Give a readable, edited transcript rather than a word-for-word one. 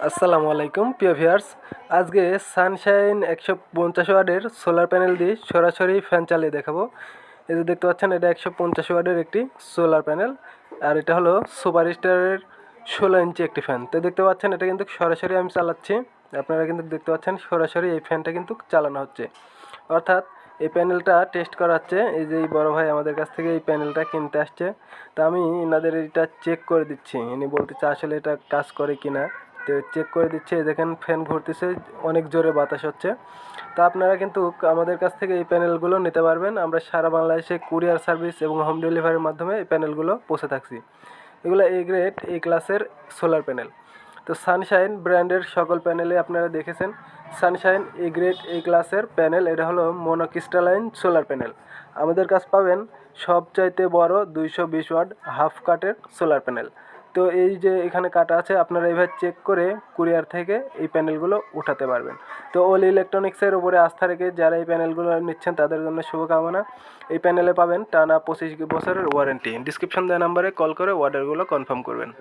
আসসালামু আলাইকুম প্রিয় ভিউয়ার্স। আজকে সানশাইন 150 ওয়াটের সোলার প্যানেল দিয়ে সরাসরি ফ্যান চালিয়ে দেখাবো। এই যে দেখতে পাচ্ছেন, এটা 150 ওয়াটের একটি সোলার প্যানেল, আর এটা হলো সুপার স্টারের 16 ইঞ্চি একটি ফ্যান। তো দেখতে পাচ্ছেন, এটা কিন্তু সরাসরি আমি চালাচ্ছি। আপনারা কিন্তু দেখতে পাচ্ছেন সরাসরি এই ফ্যানটা কিন্তু চালানো হচ্ছে, অর্থাৎ এই প্যানেলটা টেস্ট করা হচ্ছে। এই যে এই বড় ভাই আমাদের কাছ থেকে এই প্যানেলটা কিনতে আসছে, তা আমি এনাদের এটা চেক করে দিচ্ছি। ইনি বলতেছে আসলে এটা কাজ করে কিনা, তো চেক করে দিচ্ছে। দেখেন ফ্যান ঘুরতেছে, অনেক জোরে বাতাস হচ্ছে। তা আপনারা কিন্তু আমাদের কাছ থেকে এই প্যানেলগুলো নিতে পারবেন। আমরা সারা বাংলাদেশে কুরিয়ার সার্ভিস এবং হোম ডেলিভারির মাধ্যমে এই প্যানেলগুলো পৌঁছে থাকছি। এগুলো এ গ্রেড এ ক্লাসের সোলার প্যানেল। তো সানশাইন ব্র্যান্ডের সকল প্যানেলে আপনারা দেখেছেন সানশাইন এ গ্রেড এ ক্লাসের প্যানেল। এটা হলো মনোক্রিস্টালাইন সোলার প্যানেল। আমাদের কাছে পাবেন সবচাইতে বড় 220 ওয়াট হাফ কাটের সোলার প্যানেল। তো এই যে এখানে কাটা আছে, আপনারা এইভাবে চেক করে কুরিয়ার থেকে এই প্যানেলগুলো উঠাতে পারবেন। তো অল ইলেকট্রনিক্সের উপরে আস্থা রেখে যারা এই প্যানেলগুলো নিচ্ছেন তাদের জন্য শুভকামনা। এই প্যানেলে পাবেন টানা 25 বছরের ওয়ারেন্টি। ডিসক্রিপশন দেওয়া নাম্বারে কল করে অর্ডারগুলো কনফার্ম করবেন।